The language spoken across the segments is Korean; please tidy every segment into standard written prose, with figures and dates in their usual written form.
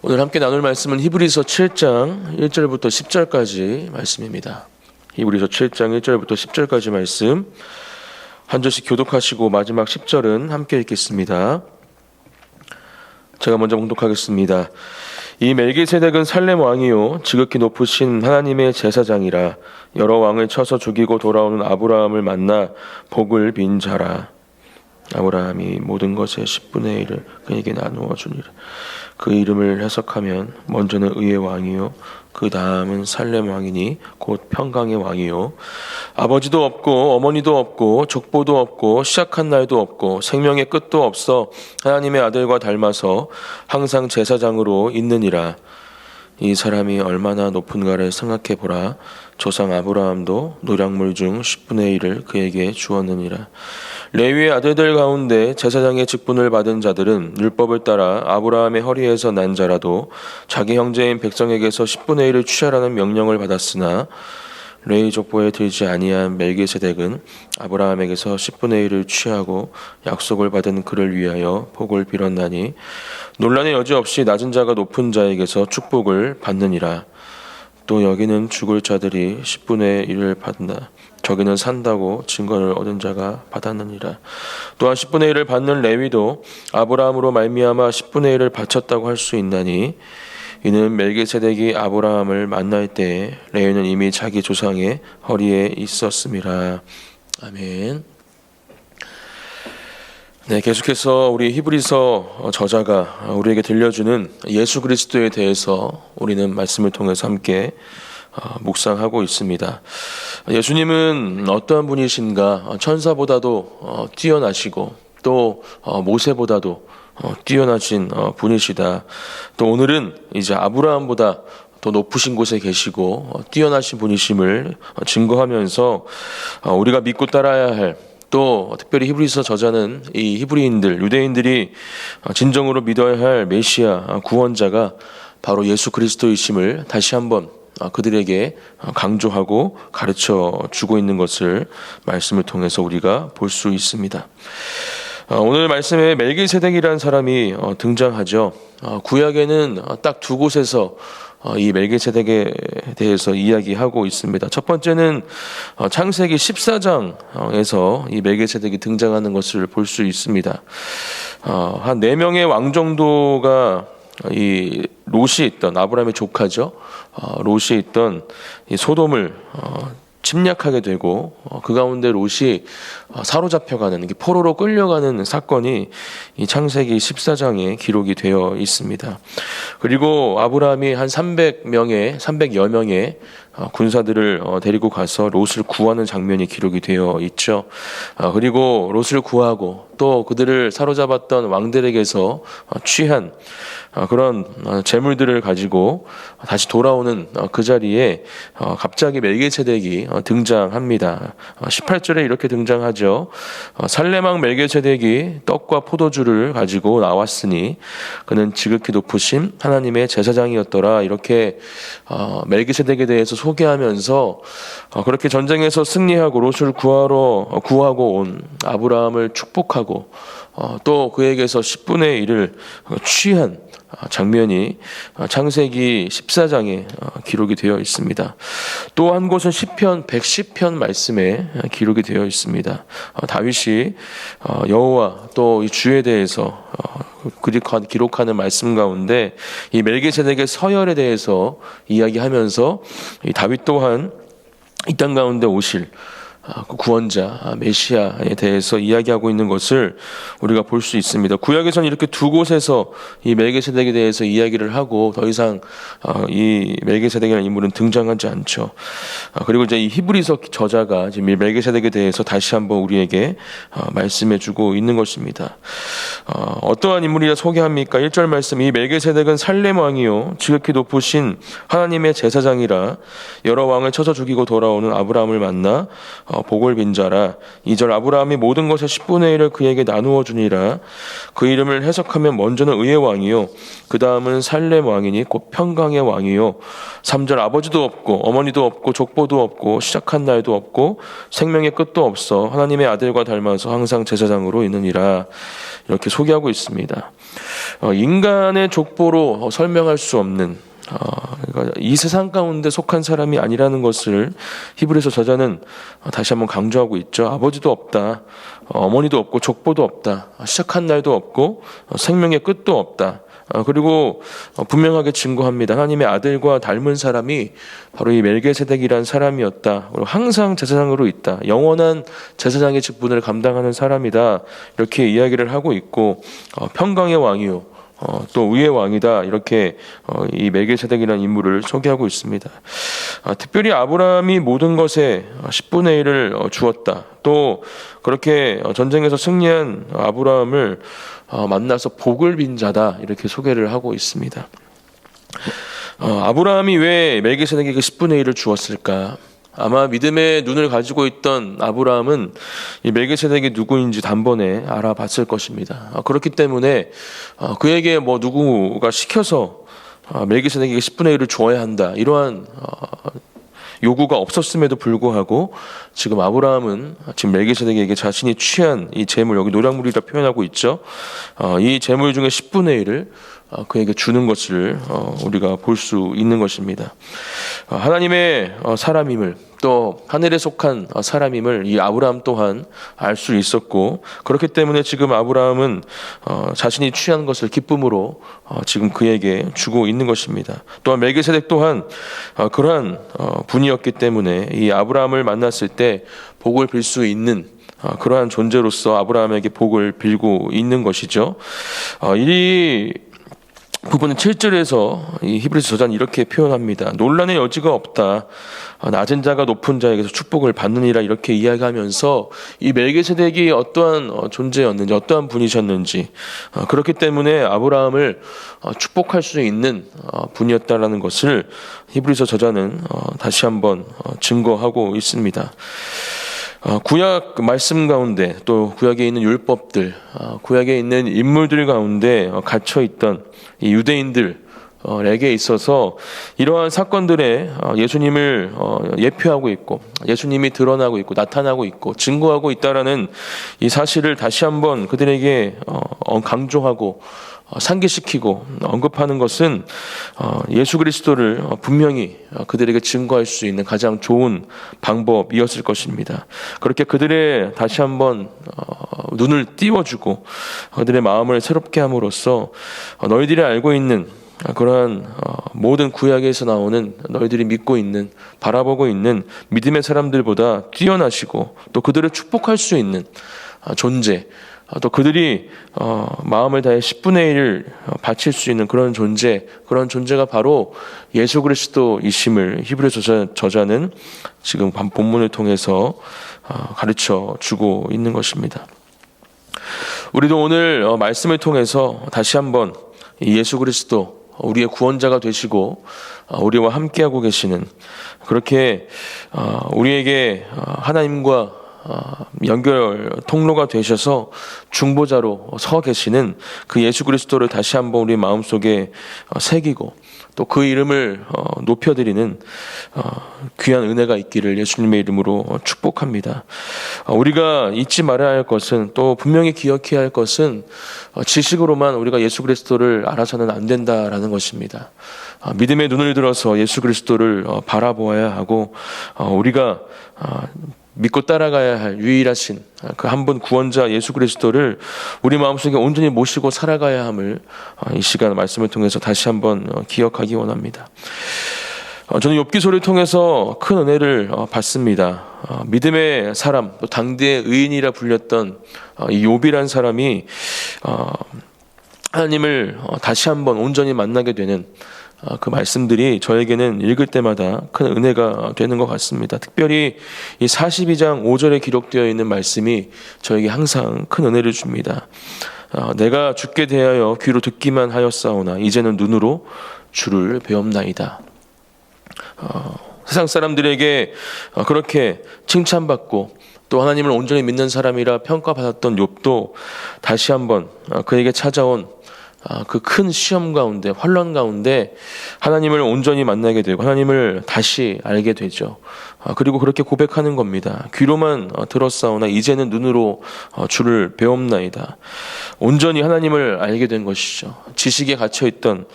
오늘 함께 나눌 말씀은 히브리서 7장 1절부터 10절까지 말씀입니다. 히브리서 7장 1절부터 10절까지 말씀 한 절씩 교독하시고 마지막 10절은 함께 읽겠습니다. 제가 먼저 봉독하겠습니다. 이 멜기세덱은 살렘 왕이요 지극히 높으신 하나님의 제사장이라. 여러 왕을 쳐서 죽이고 돌아오는 아브라함을 만나 복을 빈 자라. 아브라함이 모든 것의 10분의 1을 그에게 나누어 주니라. 그 이름을 해석하면 먼저는 의의 왕이요 그 다음은 살렘 왕이니 곧 평강의 왕이요 아버지도 없고 어머니도 없고 족보도 없고 시작한 날도 없고 생명의 끝도 없어 하나님의 아들과 닮아서 항상 제사장으로 있느니라. 이 사람이 얼마나 높은가를 생각해 보라. 조상 아브라함도 노략물 중 10분의 1을 그에게 주었느니라. 레위의 아들들 가운데 제사장의 직분을 받은 자들은 율법을 따라 아브라함의 허리에서 난 자라도 자기 형제인 백성에게서 10분의 1을 취하라는 명령을 받았으나 레위 족보에 들지 아니한 멜기세덱은 아브라함에게서 10분의 1을 취하고 약속을 받은 그를 위하여 복을 빌었나니 논란의 여지 없이 낮은 자가 높은 자에게서 축복을 받느니라. 또 여기는 죽을 자들이 10분의 1을 받나 저기는 산다고 증거를 얻은 자가 받았느니라. 또한 10분의 1을 받는 레위도 아브라함으로 말미암아 10분의 1을 바쳤다고 할 수 있나니 이는 멜기세덱이 아브라함을 만날 때에 레위는 이미 자기 조상의 허리에 있었음이라. 아멘. 네, 계속해서 우리 히브리서 저자가 우리에게 들려주는 예수 그리스도에 대해서 우리는 말씀을 통해서 함께 묵상하고 있습니다. 예수님은 어떠한 분이신가? 천사보다도 뛰어나시고 또 모세보다도 뛰어나신 분이시다. 또 오늘은 이제 아브라함보다 더 높으신 곳에 계시고 뛰어나신 분이심을 증거하면서 우리가 믿고 따라야 할, 또 특별히 히브리서 저자는 이 히브리인들, 유대인들이 진정으로 믿어야 할 메시아 구원자가 바로 예수 그리스도이심을 다시 한번 그들에게 강조하고 가르쳐 주고 있는 것을 말씀을 통해서 우리가 볼 수 있습니다. 오늘 말씀에 멜기세덱이라는 사람이 등장하죠. 구약에는 딱 두 곳에서 이 멜기세덱에 대해서 이야기하고 있습니다. 첫 번째는 창세기 14장에서 이 멜기세덱이 등장하는 것을 볼 수 있습니다. 한 4명의 왕 정도가 이 롯이 있던, 아브라함의 조카죠. 롯이 있던 이 소돔을 침략하게 되고 그 가운데 롯이 사로잡혀가는, 포로로 끌려가는 사건이 이 창세기 14장에 기록이 되어 있습니다. 그리고 아브라함이 한 300여 명의 군사들을 데리고 가서 롯을 구하는 장면이 기록이 되어 있죠. 그리고 롯을 구하고 또 그들을 사로잡았던 왕들에게서 취한 그런 재물들을 가지고 다시 돌아오는 그 자리에 갑자기 멜기세덱이 등장합니다. 18절에 이렇게 등장하죠. 살렘 왕 멜기세덱이 떡과 포도주를 가지고 나왔으니 그는 지극히 높으신 하나님의 제사장이었더라. 이렇게 멜기세덱에 대해서 소개하면서 그렇게 전쟁에서 승리하고 롯을 구하고 온 아브라함을 축복하고 또 그에게서 10분의 1을 취한 장면이 창세기 14장에 기록이 되어 있습니다. 또 한 곳은 시편 110편 말씀에 기록이 되어 있습니다. 다윗이 여호와 또 이 주에 대해서 기록하는 말씀 가운데 이 멜기세덱의 서열에 대해서 이야기하면서 이 다윗 또한 이 땅 가운데 오실 그 구원자 메시아에 대해서 이야기하고 있는 것을 우리가 볼 수 있습니다. 구약에서는 이렇게 두 곳에서 이 멜기세덱에 대해서 이야기를 하고 더 이상 이 멜기세덱이라는 인물은 등장하지 않죠. 그리고 이제 이 히브리서 저자가 지금 이 멜기세덱에 대해서 다시 한번 우리에게 말씀해주고 있는 것입니다. 어떠한 인물이라 소개합니까? 1절 말씀, 이 멜기세덱은 살렘 왕이요 지극히 높으신 하나님의 제사장이라. 여러 왕을 쳐서 죽이고 돌아오는 아브라함을 만나 복을 빈 자라. 2절, 아브라함이 모든 것의 10분의 1을 그에게 나누어 주니라. 그 이름을 해석하면 먼저는 의의 왕이요 그 다음은 살렘 왕이니 곧 평강의 왕이요. 3절, 아버지도 없고 어머니도 없고 족보도 없고 시작한 날도 없고 생명의 끝도 없어 하나님의 아들과 닮아서 항상 제사장으로 있느니라. 이렇게 소개하고 있습니다. 인간의 족보로 설명할 수 없는 그러니까 이 세상 가운데 속한 사람이 아니라는 것을 히브리서 저자는 다시 한번 강조하고 있죠. 아버지도 없다, 어머니도 없고 족보도 없다, 시작한 날도 없고 생명의 끝도 없다. 그리고 분명하게 증거합니다. 하나님의 아들과 닮은 사람이 바로 이 멜기세덱이란 사람이었다. 그리고 항상 제사장으로 있다. 영원한 제사장의 직분을 감당하는 사람이다. 이렇게 이야기를 하고 있고 평강의 왕이요 또 의의 왕이다. 이렇게 이 멜기세덱이라는 인물을 소개하고 있습니다. 특별히 아브라함이 모든 것에 10분의 1을 주었다. 또 그렇게 전쟁에서 승리한 아브라함을 만나서 복을 빈 자다. 이렇게 소개를 하고 있습니다. 아브라함이 왜 멜기세덱에게 10분의 1을 주었을까? 아마 믿음의 눈을 가지고 있던 아브라함은 이 멜기세덱이 누구인지 단번에 알아봤을 것입니다. 그렇기 때문에 그에게 뭐 누구가 시켜서 멜기세덱에게 10분의 1을 줘야 한다. 이러한 요구가 없었음에도 불구하고 지금 아브라함은 지금 멜기세덱에게 자신이 취한 이 재물, 여기 노략물이라 표현하고 있죠. 이 재물 중에 10분의 1을 그에게 주는 것을 우리가 볼 수 있는 것입니다. 하나님의 사람임을 또 하늘에 속한 사람임을 이 아브라함 또한 알 수 있었고 그렇기 때문에 지금 아브라함은 자신이 취한 것을 기쁨으로 지금 그에게 주고 있는 것입니다. 또한 멜기세덱 또한 그러한 분이었기 때문에 이 아브라함을 만났을 때 복을 빌 수 있는 그러한 존재로서 아브라함에게 복을 빌고 있는 것이죠. 이 부분은 7절에서 이 히브리서 저자는 이렇게 표현합니다. 논란의 여지가 없다. 낮은 자가 높은 자에게서 축복을 받느니라 이렇게 이야기하면서 이 멜기세덱이 어떠한 존재였는지 어떠한 분이셨는지 그렇기 때문에 아브라함을 축복할 수 있는 분이었다라는 것을 히브리서 저자는 다시 한번 증거하고 있습니다. 구약 말씀 가운데 또 구약에 있는 율법들, 구약에 있는 인물들 가운데 갇혀있던 이 유대인들에게 있어서 이러한 사건들에 예수님을 예표하고 있고 예수님이 드러나고 있고 나타나고 있고 증거하고 있다라는 이 사실을 다시 한번 그들에게 강조하고 상기시키고 언급하는 것은 예수 그리스도를 분명히 그들에게 증거할 수 있는 가장 좋은 방법이었을 것입니다. 그렇게 그들의 다시 한번 눈을 띄워주고 그들의 마음을 새롭게 함으로써 너희들이 알고 있는 그러한 모든 구약에서 나오는 너희들이 믿고 있는 바라보고 있는 믿음의 사람들보다 뛰어나시고 또 그들을 축복할 수 있는 존재 또 그들이 마음을 다해 10분의 1을 바칠 수 있는 그런 존재가 바로 예수 그리스도이심을 히브리서 저자는 지금 본문을 통해서 가르쳐 주고 있는 것입니다. 우리도 오늘 말씀을 통해서 다시 한번 예수 그리스도 우리의 구원자가 되시고 우리와 함께하고 계시는 그렇게 우리에게 하나님과 연결 통로가 되셔서 중보자로 서 계시는 그 예수 그리스도를 다시 한번 우리 마음속에 새기고 또 그 이름을 높여드리는 귀한 은혜가 있기를 예수님의 이름으로 축복합니다. 우리가 잊지 말아야 할 것은 또 분명히 기억해야 할 것은 지식으로만 우리가 예수 그리스도를 알아서는 안 된다라는 것입니다. 믿음의 눈을 들어서 예수 그리스도를 바라보아야 하고 우리가 믿고 따라가야 할 유일하신 그 한 분 구원자 예수 그리스도를 우리 마음속에 온전히 모시고 살아가야 함을 이 시간 말씀을 통해서 다시 한번 기억하기 원합니다. 저는 욥기서를 통해서 큰 은혜를 받습니다. 믿음의 사람, 또 당대의 의인이라 불렸던 이 욥이란 사람이 하나님을 다시 한번 온전히 만나게 되는 그 말씀들이 저에게는 읽을 때마다 큰 은혜가 되는 것 같습니다. 특별히 이 42장 5절에 기록되어 있는 말씀이 저에게 항상 큰 은혜를 줍니다. 내가 주께 대하여 귀로 듣기만 하였사오나 이제는 눈으로 주를 배움나이다. 세상 사람들에게 그렇게 칭찬받고 또 하나님을 온전히 믿는 사람이라 평가받았던 욥도 다시 한번 그에게 찾아온 그 큰 시험 가운데, 환난 가운데 하나님을 온전히 만나게 되고 하나님을 다시 알게 되죠. 그리고 그렇게 고백하는 겁니다. 귀로만 들었사오나 이제는 눈으로 주를 배움나이다. 온전히 하나님을 알게 된 것이죠. 지식에 갇혀있던,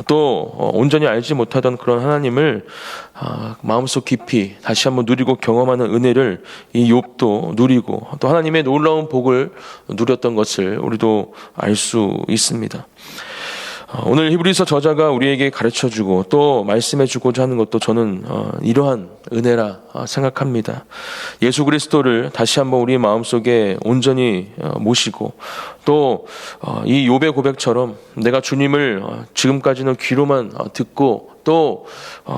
또 온전히 알지 못하던 그런 하나님을 마음속 깊이 다시 한번 누리고 경험하는 은혜를 이 욥도 누리고 또 하나님의 놀라운 복을 누렸던 것을 우리도 알 수 있습니다. 오늘 히브리서 저자가 우리에게 가르쳐주고 또 말씀해주고자 하는 것도 저는 이러한 은혜라 생각합니다. 예수 그리스도를 다시 한번 우리 마음속에 온전히 모시고 또 이 욥의 고백처럼 내가 주님을 지금까지는 귀로만 듣고 또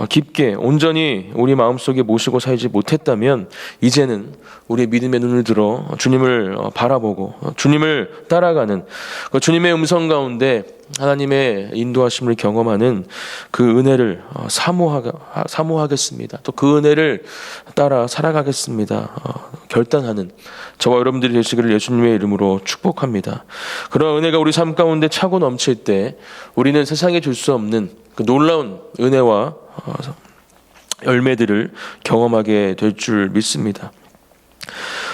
깊게 온전히 우리 마음속에 모시고 살지 못했다면 이제는 우리의 믿음의 눈을 들어 주님을 바라보고 주님을 따라가는 그 주님의 음성 가운데 하나님의 인도하심을 경험하는 그 은혜를 사모하겠습니다. 또 그 은혜를 따라 살아가겠습니다. 결단하는 저와 여러분들이 되시기를 예수님의 이름으로 축복합니다. 그런 은혜가 우리 삶 가운데 차고 넘칠 때 우리는 세상에 줄 수 없는 그 놀라운 은혜와 열매들을 경험하게 될 줄 믿습니다.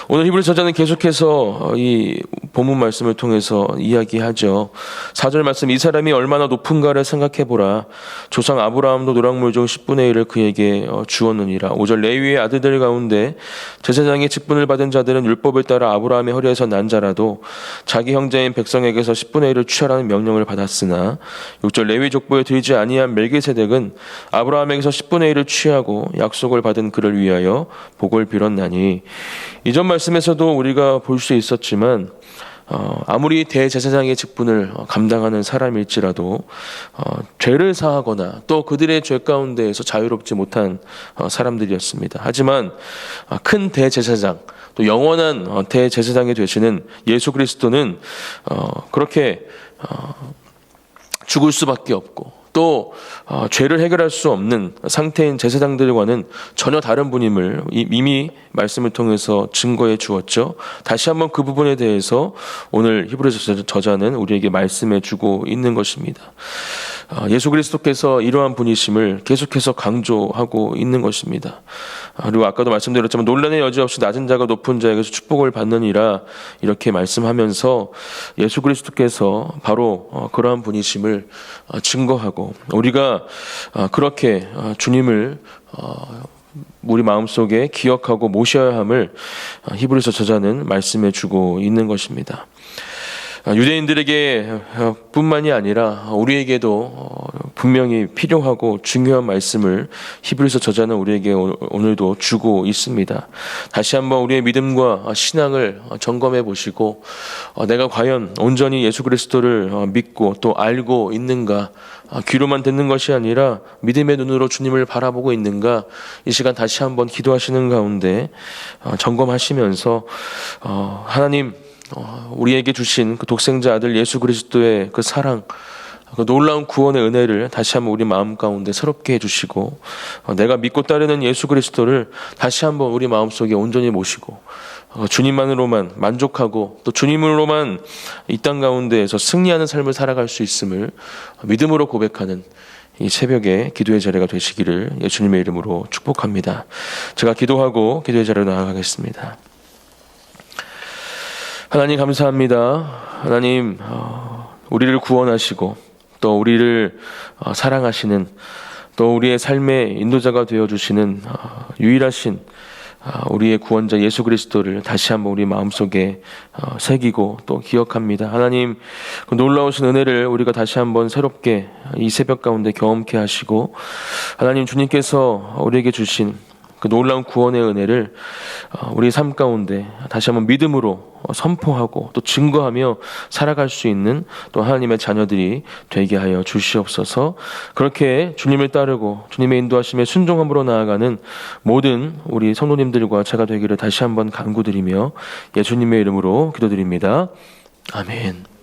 오늘 히브리서 저자는 계속해서 이 본문 말씀을 통해서 이야기하죠. 4절 말씀, 이 사람이 얼마나 높은가를 생각해보라. 조상 아브라함도 노략물 중 10분의 1을 그에게 주었느니라. 5절, 레위의 아들들 가운데 제사장의 직분을 받은 자들은 율법을 따라 아브라함의 허리에서 난 자라도 자기 형제인 백성에게서 10분의 1을 취하라는 명령을 받았으나 6절, 레위 족보에 들지 아니한 멜기세덱은 아브라함에게서 10분의 1을 취하고 약속을 받은 그를 위하여 복을 빌었나니. 이전 말씀에서도 우리가 볼 수 있었지만 아무리 대제사장의 직분을 감당하는 사람일지라도 죄를 사하거나 또 그들의 죄 가운데에서 자유롭지 못한 사람들이었습니다. 하지만 큰 대제사장, 또 영원한 대제사장이 되시는 예수 그리스도는 그렇게 죽을 수밖에 없고 또 죄를 해결할 수 없는 상태인 제사장들과는 전혀 다른 분임을 이미 말씀을 통해서 증거해 주었죠. 다시 한번 그 부분에 대해서 오늘 히브리서 저자는 우리에게 말씀해 주고 있는 것입니다. 예수 그리스도께서 이러한 분이심을 계속해서 강조하고 있는 것입니다. 그리고 아까도 말씀드렸지만 논란의 여지 없이 낮은 자가 높은 자에게서 축복을 받느니라 이렇게 말씀하면서 예수 그리스도께서 바로 그러한 분이심을 증거하고 우리가 그렇게 주님을 우리 마음속에 기억하고 모셔야 함을 히브리서 저자는 말씀해 주고 있는 것입니다. 유대인들에게 뿐만이 아니라 우리에게도 분명히 필요하고 중요한 말씀을 히브리서 저자는 우리에게 오늘도 주고 있습니다. 다시 한번 우리의 믿음과 신앙을 점검해 보시고 내가 과연 온전히 예수 그리스도를 믿고 또 알고 있는가, 귀로만 듣는 것이 아니라 믿음의 눈으로 주님을 바라보고 있는가, 이 시간 다시 한번 기도하시는 가운데 점검하시면서 하나님 우리에게 주신 그 독생자 아들 예수 그리스도의 그 사랑, 그 놀라운 구원의 은혜를 다시 한번 우리 마음 가운데 새롭게 해주시고 내가 믿고 따르는 예수 그리스도를 다시 한번 우리 마음속에 온전히 모시고 주님만으로만 만족하고 또 주님으로만 이 땅 가운데에서 승리하는 삶을 살아갈 수 있음을 믿음으로 고백하는 이 새벽에 기도의 자리가 되시기를 예수님의 이름으로 축복합니다. 제가 기도하고 기도의 자리로 나아가겠습니다. 하나님 감사합니다. 하나님 우리를 구원하시고 또 우리를 사랑하시는 또 우리의 삶의 인도자가 되어주시는 유일하신 우리의 구원자 예수 그리스도를 다시 한번 우리 마음속에 새기고 또 기억합니다. 하나님 그 놀라우신 은혜를 우리가 다시 한번 새롭게 이 새벽 가운데 경험케 하시고 하나님 주님께서 우리에게 주신 그 놀라운 구원의 은혜를 우리 삶 가운데 다시 한번 믿음으로 선포하고 또 증거하며 살아갈 수 있는 또 하나님의 자녀들이 되게 하여 주시옵소서. 그렇게 주님을 따르고 주님의 인도하심에 순종함으로 나아가는 모든 우리 성도님들과 제가 되기를 다시 한번 간구드리며 예수님의 이름으로 기도드립니다. 아멘.